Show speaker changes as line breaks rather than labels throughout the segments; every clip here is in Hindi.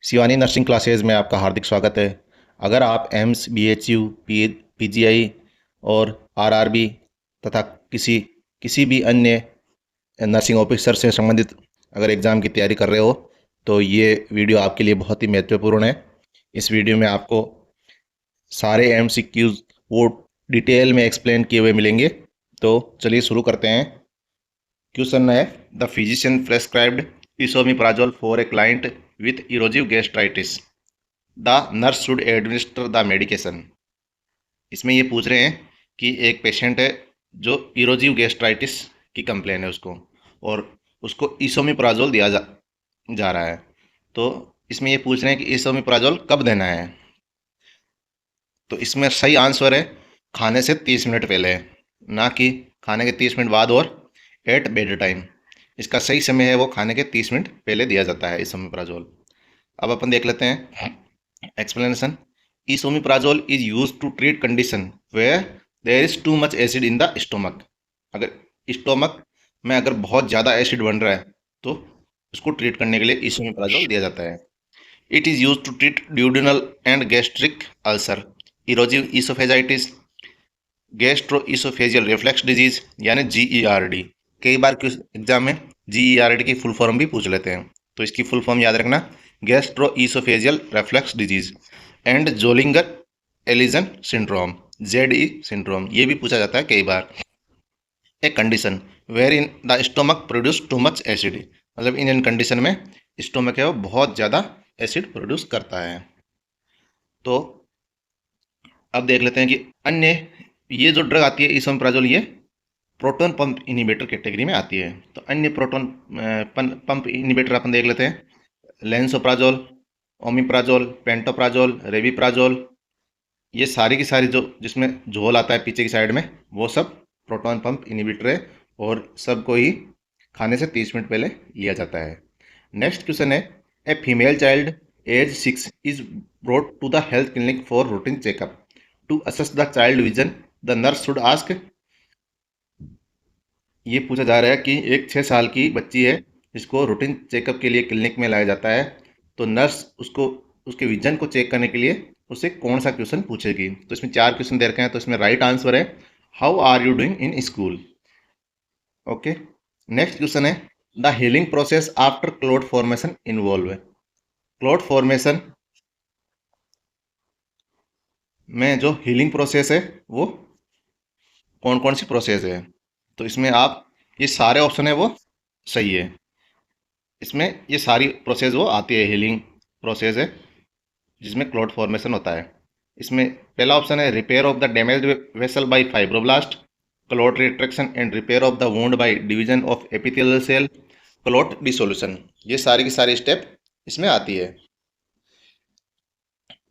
शिवानी नर्सिंग क्लासेज में आपका हार्दिक स्वागत है। अगर आप एम्स, बीएचयू, पीजीआई और आरआरबी तथा किसी किसी भी अन्य नर्सिंग ऑफिसर से संबंधित अगर एग्ज़ाम की तैयारी कर रहे हो तो ये वीडियो आपके लिए बहुत ही महत्वपूर्ण है। इस वीडियो में आपको सारे एमसीक्यूज वो डिटेल में एक्सप्लेन किए हुए मिलेंगे। तो चलिए शुरू करते हैं। क्वेश्चन है, the physician prescribed esomeprazole for a client with erosive gastritis, the nurse should administer the medication. इसमें ये पूछ रहे हैं कि एक पेशेंट है जो इरोजिव गैस्ट्राइटिस की कंप्लेन है उसको, और उसको इसोमिप्राजोल जा रहा है। तो इसमें ये पूछ रहे हैं कि इसोमिप्राजोल कब देना है। तो इसमें सही आंसर है खाने से 30 मिनट पहले, ना कि खाने के 30 मिनट बाद और एट बेड टाइम। इसका सही समय है वो खाने के 30 मिनट पहले दिया जाता है इसोमिप्राजोल। अब अपन देख लेते हैं explanation. Esomeprazole is use to treat condition where there is too much acid in the stomach. अगर स्टोमक में अगर बहुत ज़्यादा एसिड बन रहा है तो उसको ट्रीट करने के लिए इसोमिप्राजोल दिया जाता है। It is use to treat duodenal and gastric ulcer, erosive oesophagitis, gastro oesophageal reflux disease यानी जीईआरडी। कई बार किस एग्जाम में जीईआरडी की फुल फॉर्म भी पूछ लेते हैं, तो इसकी फुल फॉर्म याद रखना, gastro oesophageal reflux disease and Zollinger Ellison syndrome, ZE syndrome. ये भी पूछा जाता है कई बार। A condition where in the stomach produce too much acid, मतलब इन कंडीशन में स्टोमक है वो बहुत ज़्यादा एसिड प्रोड्यूस करता है। तो अब देख लेते हैं कि अन्य ये जो ड्रग आती है इसोमिप्राजोल, ये प्रोटॉन पंप इनिबिटर कैटेगरी में आती है। तो अन्य प्रोटॉन पंप इनिबिटर अपन देख लेते हैं, लेंसोप्राजोल, ओमिप्राजोल, पेंटोप्राजोल, रेविप्राजोल। ये सारी की सारी जो जिसमें झोल आता है पीछे की साइड में, वो सब प्रोटॉन पंप इनिबिटर है और सबको ही खाने से 30 मिनट पहले लिया जाता है। नेक्स्ट क्वेश्चन है, a female child age 6 is brought to the health clinic for routine checkup to assess the child vision, the nurse should ask. ये पूछा जा रहा है कि एक 6 साल की बच्ची है जिसको रूटीन चेकअप के लिए क्लिनिक में लाया जाता है, तो नर्स उसको उसके विजन को चेक करने के लिए उससे कौन सा क्वेश्चन पूछेगी। तो इसमें 4 क्वेश्चन दे रखे हैं, तो इसमें राइट आंसर है how are you doing in school. Okay. Next question है, the healing process after clot formation involve. Clot formation में जो हीलिंग प्रोसेस है वो कौन कौन सी प्रोसेस है। तो इसमें आप ये सारे ऑप्शन है वो सही है। इसमें ये सारी प्रोसेस वो आती है, हीलिंग प्रोसेस है जिसमें क्लॉट फॉर्मेशन होता है। इसमें पहला ऑप्शन है repair of the damaged vessel by fibroblast, clot retraction and repair of the wound by division of epithelial cell, clot dissolution. ये सारी की सारी स्टेप इसमें आती है।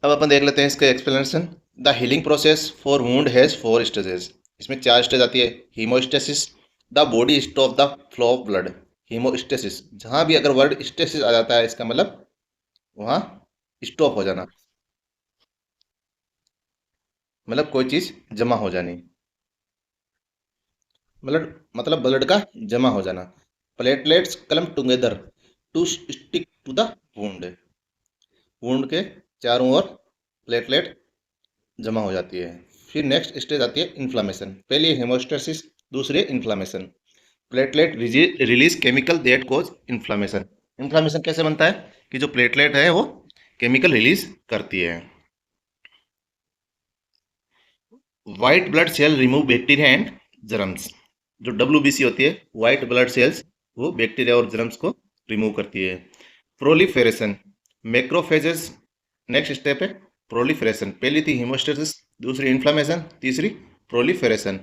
अब अपन देख लेते हैं इसके explanation. The healing process for wound has 4 stages. इसमें 4 स्टेज आती है। Haemostasis, the body stop the flow of blood. Haemostasis, जहाँ भी अगर वर्ड स्टेसिस आ जाता है इसका मतलब वहाँ स्टॉप हो जाना, मतलब कोई चीज़ जमा हो जानी, मतलब ब्लड का जमा हो जाना। Platelets clump together to stick to the wound. Wound के चारों ओर प्लेटलेट जमा हो जाती है। फिर नेक्स्ट स्टेज आती है इन्फ्लामेशन। पहली हेमोस्टेसिस, दूसरी inflammation. Platelet release chemical that cause inflammation. Inflammation कैसे बनता है कि जो प्लेटलेट है वो केमिकल रिलीज करती है। White blood cell remove bacteria and germs. जो WBC होती है, व्हाइट ब्लड सेल्स, वो बैक्टीरिया और जर्म्स को रिमूव करती है। Proliferation, macrophages. नेक्स्ट स्टेप है प्रोलिफेरेशन। पहली थी हीमोस्टेसिस, दूसरी इन्फ्लामेशन, तीसरी प्रोलिफेरेशन।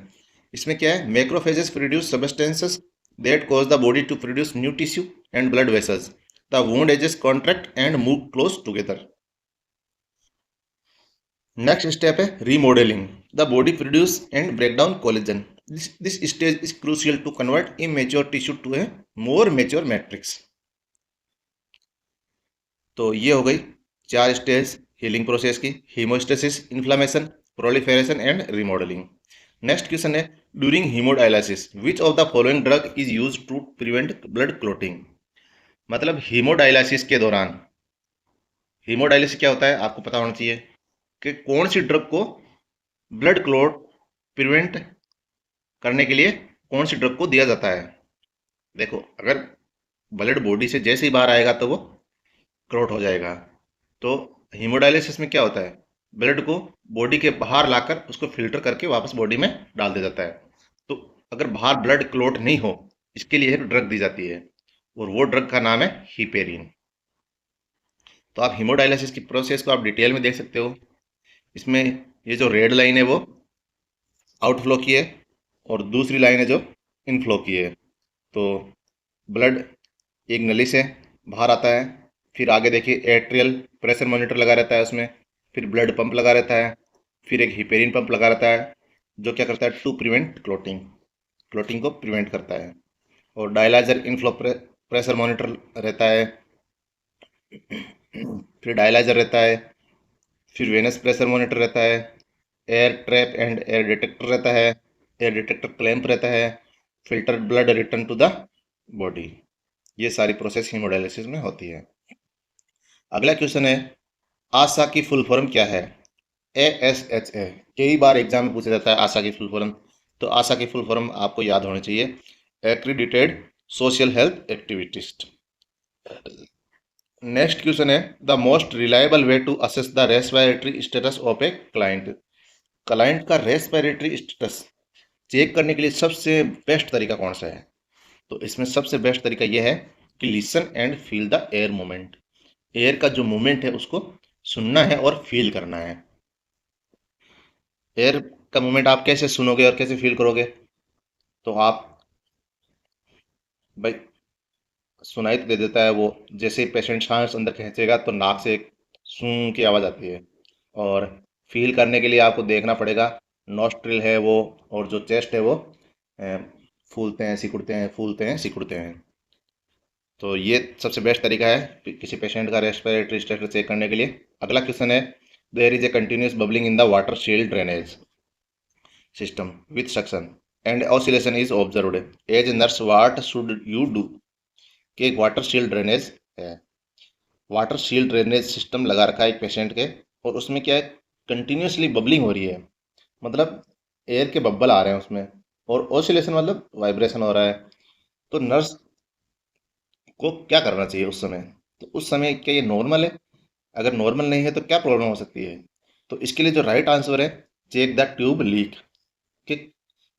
इसमें क्या है, macrophages produce substances that cause the body to produce new tissue and blood vessels, the wound edges contract and move close together. Next step है remodelling, the body produce and break down collagen. This stage is crucial to convert immature tissue to a more mature matrix. तो ये हो गई 4 स्टेज हीलिंग प्रोसेस की, haemostasis, inflammation, proliferation and remodelling. Next question है, during haemodialysis which of the following drug is use to prevent blood clotting. मतलब हीमोडायलिसिस के दौरान हीमोडायलिसिस क्या होता है आपको पता होना चाहिए कि कौन सी ड्रग को ब्लड क्लॉट प्रिवेंट करने के लिए कौन सी ड्रग को दिया जाता है। देखो, अगर ब्लड बॉडी से जैसे ही बाहर आएगा तो वो क्लॉट हो जाएगा। तो हीमोडायलिसिस में क्या होता है, ब्लड को बॉडी के बाहर लाकर उसको फिल्टर करके वापस बॉडी में डाल दिया जाता है। तो अगर बाहर ब्लड क्लॉट नहीं हो, इसके लिए एक ड्रग दी जाती है और वो ड्रग का नाम है हीपेरिन। तो आप हीमोडायलिसिस की प्रोसेस को आप डिटेल में देख सकते हो। इसमें ये जो रेड लाइन है वो आउटफ्लो की है और दूसरी लाइन है जो इनफ्लो की है। तो ब्लड एक नली से बाहर आता है, फिर आगे देखिए एट्रियल प्रेशर मॉनिटर लगा रहता है उसमें, फिर ब्लड पंप लगा रहता है, फिर एक हिपेरिन पंप लगा रहता है जो क्या करता है, टू प्रिवेंट क्लोटिंग, क्लोटिंग को प्रिवेंट करता है। और डायलाइजर इनफ्लो प्रेशर मॉनिटर रहता है, फिर डायलाइजर रहता है, फिर वेनस प्रेशर मॉनिटर रहता है, air trap and air detector रहता है, एयर डिटेक्टर क्लैंप रहता है, filter blood return to the body. ये सारी प्रोसेस हीमोडायलिसिस में होती है। अगला क्वेश्चन है, आशा की फुल फॉर्म क्या है। ASHA कई बार एग्जाम में पूछा जाता है आशा की फुल फॉर्म। तो आशा की फुल फॉर्म आपको याद होनी चाहिए, accredited social health activist. Next question है, the most reliable way to assess the respiratory status of a client. Client का रेस्पिरेटरी स्टेटस चेक करने के लिए सबसे बेस्ट तरीका कौन सा है। तो इसमें सबसे बेस्ट तरीका यह है कि listen and feel the air movement. Air का जो मूवमेंट है उसको सुनना है और फील करना है। एयर का मूवमेंट आप कैसे सुनोगे और कैसे फील करोगे, तो आप भाई सुनाई तो दे देता है वो, जैसे ही पेशेंट सांस अंदर खींचेगा तो नाक से एक सूं की आवाज़ आती है। और फील करने के लिए आपको देखना पड़ेगा, नॉस्ट्रिल है वो और जो चेस्ट है वो अ, फूलते हैं सिकुड़ते हैं, फूलते हैं सिकुड़ते हैं। तो ये सबसे बेस्ट तरीका है किसी पेशेंट का रेस्पिरेटरी स्टेटस चेक करने के लिए। अगला क्वेश्चन है, there is a continuous bubbling in the water shield drainage system with suction and oscillation is observed. As a nurse, what should you do? कि एक वाटर शील्ड ड्रेनेज है, वाटर शील्ड ड्रेनेज सिस्टम लगा रखा है एक पेशेंट के, और उसमें क्या है, कंटिन्यूसली बबलिंग हो रही है, मतलब एयर के बब्बल आ रहे हैं उसमें, और ऑसिलेशन मतलब वाइब्रेशन हो रहा है। तो नर्स को क्या करना चाहिए उस समय, तो उस समय क्या ये नॉर्मल है, अगर नॉर्मल नहीं है तो क्या प्रॉब्लम हो सकती है। तो इसके लिए जो राइट आंसर है, चेक द ट्यूब लीक। कि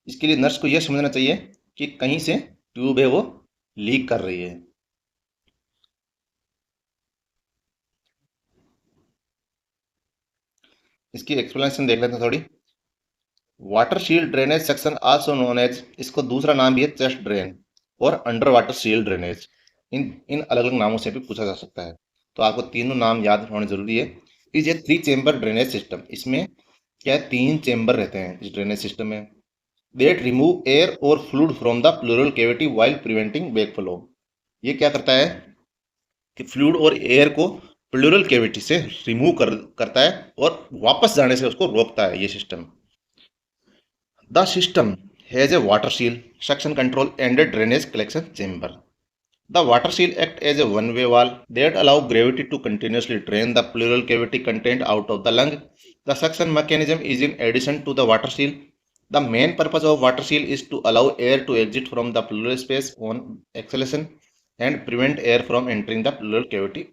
इसके लिए नर्स को यह समझना चाहिए कि कहीं से ट्यूब है वो लीक कर रही है। इसकी एक्सप्लेनेशन देख लेते हैं थोड़ी। Water shield drainage section also known as, इसको दूसरा नाम भी है चेस्ट ड्रेन और अंडर वाटर शील्ड ड्रेनेज। इन इन अलग अलग नामों से भी पूछा जा सकता है, तो आपको तीनों नाम याद होने जरूरी है। Is a 3 chamber drainage system, इसमें क्या है, 3 चेम्बर रहते हैं इस ड्रेनेज सिस्टम में। देट रिमूव एयर और fluid from the pleural cavity while preventing back flow. ये क्या करता है कि फ्लूइड और एयर को प्लूरल कैविटी से रिमूव करता है और वापस जाने से उसको रोकता है ये system. The system has a water seal, suction control and A drainage collection chamber. The water seal act as a one-way valve that allow gravity to continuously drain the pleural cavity content out of the lung. The suction mechanism is in addition to the water seal. The main purpose of water seal is to allow air to exit from the pleural space on exhalation and prevent air from entering the pleural cavity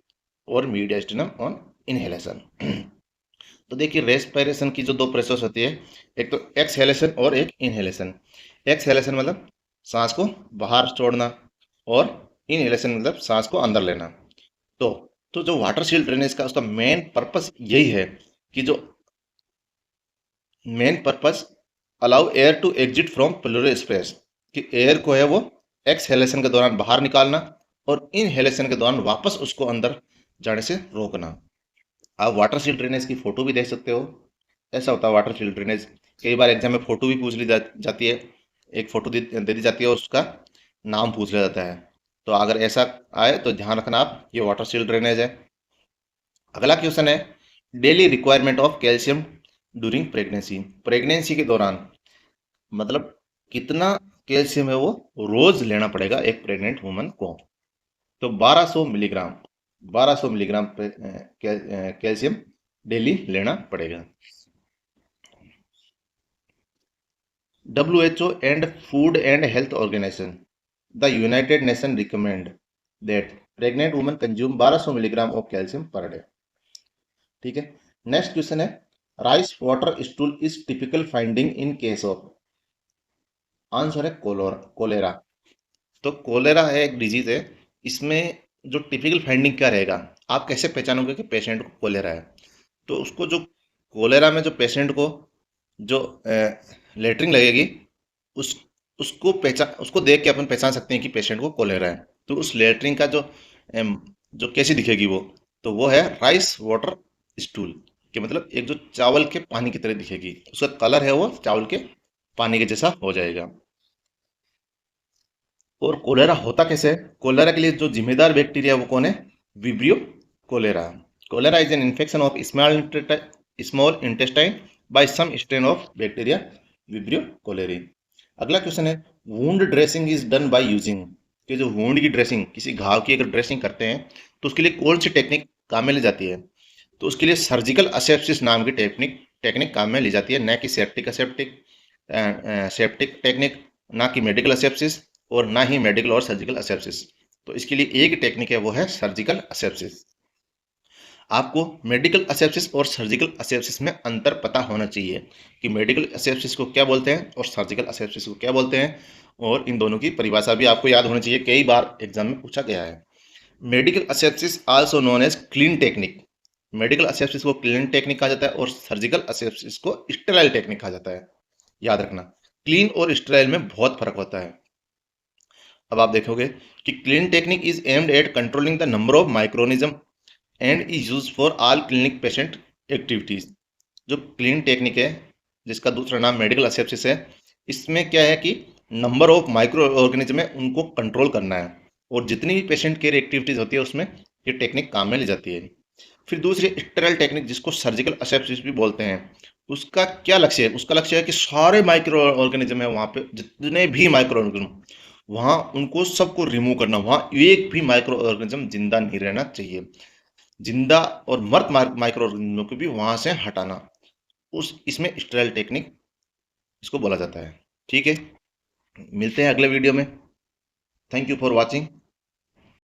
or mediastinum on inhalation. तो देखिए, रेस्पिरेशन की जो दो प्रोसेस होती है, एक तो एक्सहेलेशन और एक इनहेलेशन। एक्सहेलेशन मतलब सांस को बाहर छोड़ना और इनहेलेशन मतलब सांस को अंदर लेना। तो तो जो वाटर शील्ड ड्रेनेज का उसका मेन पर्पस यही है कि जो main purpose allow air to exit from pleural space, कि एयर को है वो एक्सहेलेशन के दौरान बाहर निकालना और इनहेलेशन के दौरान वापस उसको अंदर जाने से रोकना। आप वाटर शील्ड ड्रेनेज की फोटो भी देख सकते हो। ऐसा होता है वाटर शील्ड ड्रेनेज, कई बार एग्जाम में फोटो भी पूछ ली जाती है, एक फोटो दे दी जाती है और उसका नाम पूछ लिया जाता है। तो अगर ऐसा आए तो ध्यान रखना आप, ये वाटर शील्ड ड्रेनेज है। अगला क्वेश्चन है, daily requirement of calcium during pregnancy. Pregnancy के दौरान मतलब कितना कैल्शियम है वो रोज लेना पड़ेगा एक प्रेग्नेंट वुमन को। तो 1200 मिलीग्राम 1200 मिलीग्राम कैल्शियम डेली लेना पड़ेगा। WHO and Food and Health Organization, the United Nations recommend that pregnant women consume 1200 milligram of calcium per day. ठीक है। नेक्स्ट क्वेश्चन है, rice water stool is typical finding in case of. Answer है कोलेरा। तो कोलेरा है एक डिजीज है, इसमें जो टिपिकल फाइंडिंग क्या रहेगा, आप कैसे पहचानोगे कि पेशेंट को कोलेरा है। तो उसको जो कोलेरा में जो पेशेंट को जो लेटरिन लगेगी, उस उसको देख के अपन पहचान सकते हैं कि पेशेंट को कोलेरा है। तो उस लेटरिन का जो कैसी दिखेगी वो, तो वो है राइस वाटर स्टूल, कि मतलब एक जो चावल के पानी की तरह दिखेगी, उसका कलर है वो चावल के पानी के जैसा हो जाएगा। और कोलेरा होता कैसे है, कोलेरा के लिए जो जिम्मेदार बैक्टीरिया वो कौन है, vibrio cholera. Cholera is an infection of small intestine by some strain of bacteria vibrio cholerae. अगला क्वेश्चन है, wound dressing is done by using, कि जो वुंड की ड्रेसिंग, किसी घाव की अगर ड्रेसिंग करते हैं तो उसके लिए कौन सी टेक्निक काम में ली जाती है। तो उसके लिए सर्जिकल असेप्सिस नाम की टेक्निक टेक्निक काम में ली जाती है, न कि सेप्टिक असेप्टिक सेप्टिक टेक्निक, ना कि मेडिकल असेप्सिस, और ना ही मेडिकल और सर्जिकल असेप्सिस। तो इसके लिए एक टेक्निक है, वो है सर्जिकल असेप्सिस। आपको मेडिकल असेप्सिस और सर्जिकल असेप्सिस में अंतर पता होना चाहिए कि मेडिकल असेप्सिस को क्या बोलते हैं और सर्जिकल असेप्सिस को क्या बोलते हैं, और इन दोनों की परिभाषा भी आपको याद होनी चाहिए, कई बार एग्जाम में पूछा गया है। Medical asepsis also known as clean technique, medical asepsis को क्लीन टेक्निक कहा जाता है और सर्जिकल असेप्सिस को स्टेराइल टेक्निक कहा जाता है। याद रखना, क्लीन और स्टेराइल में बहुत फर्क होता है। अब आप देखोगे कि clean technique is aimed at controlling the number of माइक्रोनिज्म and is use for all clinic patient activities. जो क्लीन टेक्निक है, जिसका दूसरा नाम मेडिकल असेप्सिस है, इसमें क्या है कि नंबर ऑफ माइक्रो ऑर्गेनिज्म है उनको कंट्रोल करना है, और जितनी भी पेशेंट केयर एक्टिविटीज होती है उसमें ये टेक्निक काम में ली जाती है। फिर दूसरी स्टेराइल टेक्निक, जिसको सर्जिकल असेप्सिस भी बोलते हैं, उसका क्या लक्ष्य है, उसका लक्ष्य है कि सारे माइक्रो ऑर्गेनिज्म है वहाँ पे, जितने भी माइक्रो ऑर्गेनिज्म वहाँ, उनको सबको रिमूव करना, वहाँ एक भी माइक्रो ऑर्गेनिज्म जिंदा नहीं रहना चाहिए, जिंदा और मर्द माइक्रो ऑर्गेनिज्मों को भी वहाँ से हटाना, उस इसमें स्टेराइल टेक्निक इसको बोला जाता है। ठीक है, मिलते हैं अगले वीडियो में। Thank you for watching.